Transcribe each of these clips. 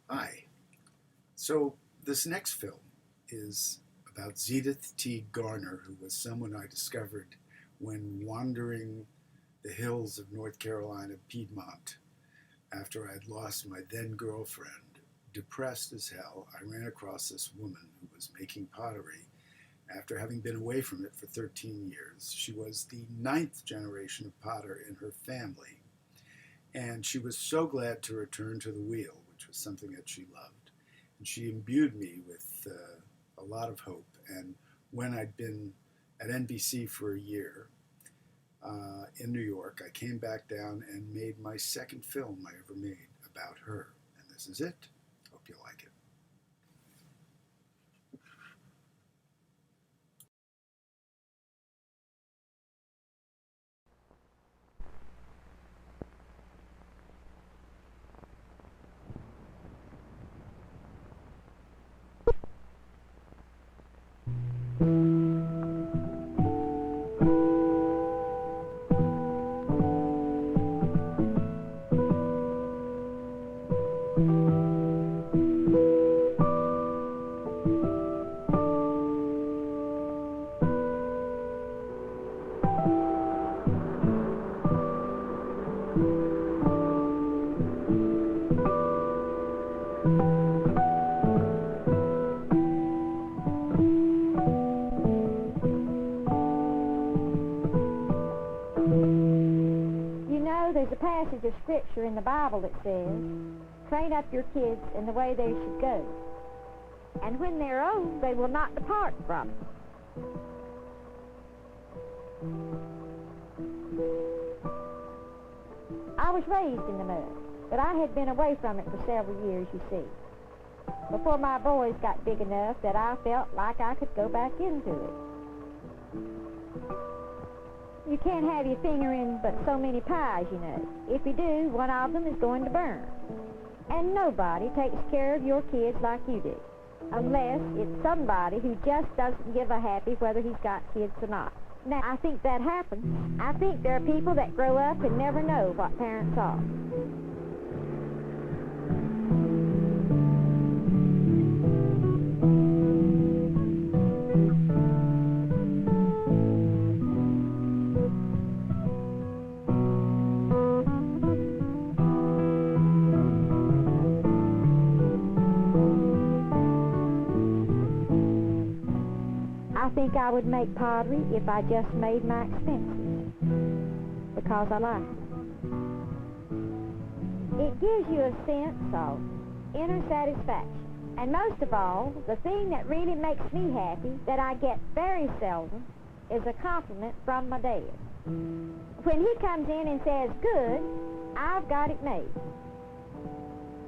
Hi. So this next film is about Zedith Teague Garner, who was someone I discovered when wandering the hills of North Carolina, Piedmont, after I had lost my then girlfriend. Depressed as hell, I ran across this woman who was making pottery after having been away from it for 13 years. She was the ninth generation of potter in her family, and she was so glad to return to the wheel, which was something that she loved. And she imbued me with a lot of hope. And when I'd been at NBC for a year in New York, I came back down and made my second film I ever made about her. And this is it. Hope you like it. There's a passage of scripture in the Bible that says, train up your kids in the way they should go, and when they're old, they will not depart from it. I was raised in the mud, but I had been away from it for several years, you see, before my boys got big enough that I felt like I could go back into it. You can't have your finger in but so many pies, you know. If you do, one of them is going to burn. And nobody takes care of your kids like you do, unless it's somebody who just doesn't give a happy whether he's got kids or not. Now, I think that happens. I think there are people that grow up and never know what parents are. I think I would make pottery if I just made my expenses, because I like it. It gives you a sense of inner satisfaction. And most of all, the thing that really makes me happy, that I get very seldom, is a compliment from my dad. When he comes in and says, good, I've got it made.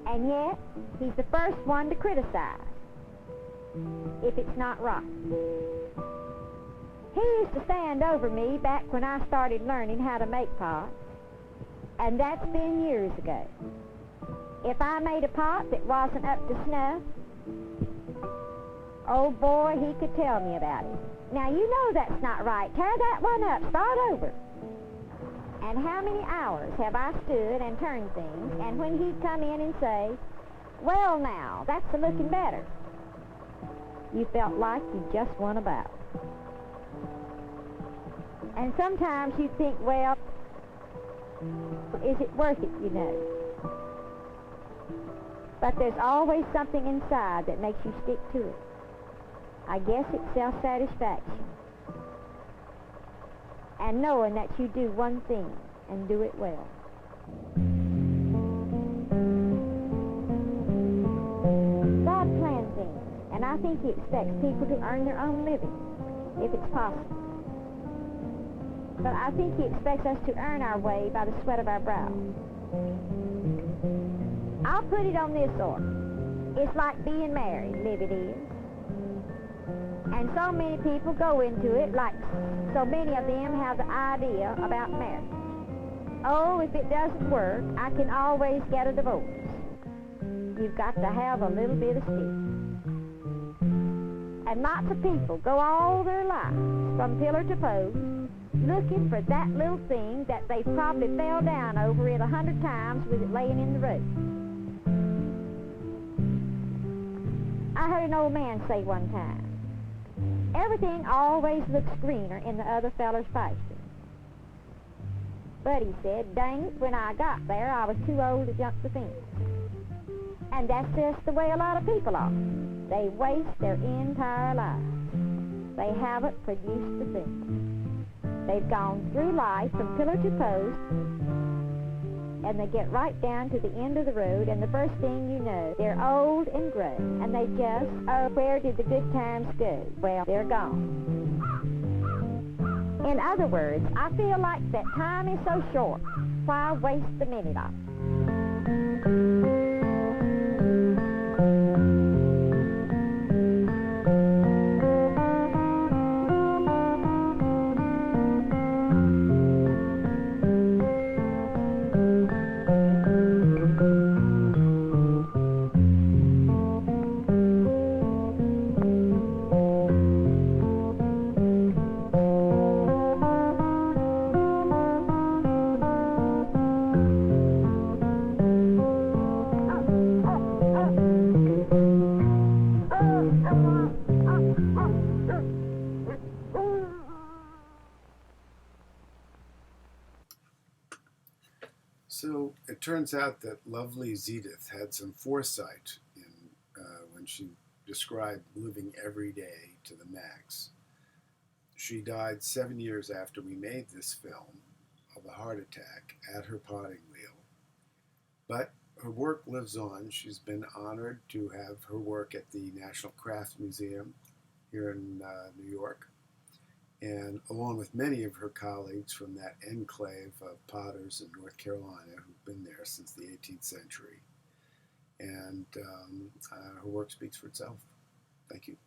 And yet, he's the first one to criticize if it's not right. He used to stand over me back when I started learning how to make pots, and that's been years ago. If I made a pot that wasn't up to snuff, oh boy, he could tell me about it. Now, you know that's not right. Tear that one up, start over. And how many hours have I stood and turned things, and when he'd come in and say, well now, that's a-looking better, you felt like you just won a battle. And sometimes you think, well, is it worth it, you know? But there's always something inside that makes you stick to it. I guess it's self-satisfaction. And knowing that you do one thing and do it well. God plans things, and I think He expects people to earn their own living, if it's possible. But I think He expects us to earn our way by the sweat of our brow. I'll put it on this order. It's like being married, live it is. And so many people go into it like so many of them have the idea about marriage. Oh, if it doesn't work, I can always get a divorce. You've got to have a little bit of stick. And lots of people go all their lives, from pillar to post, looking for that little thing that they probably fell down over it 100 times with it laying in the road. I heard an old man say one time, everything always looks greener in the other feller's pasture. But he said, dang it, when I got there, I was too old to jump the fence. And that's just the way a lot of people are. They waste their entire lives. They haven't produced a thing. They've gone through life from pillar to post, and they get right down to the end of the road, and the first thing you know, they're old and gray, and they just, oh, where did the good times go? Well, they're gone. In other words, I feel like that time is so short. Why waste a minute of it? So it turns out that lovely Zedith had some foresight when she described living every day to the max. She died 7 years after we made this film of a heart attack at her potting wheel. But her work lives on. She's been honored to have her work at the National Crafts Museum here in New York, and along with many of her colleagues from that enclave of potters in North Carolina who've been there since the 18th century. And her work speaks for itself. Thank you.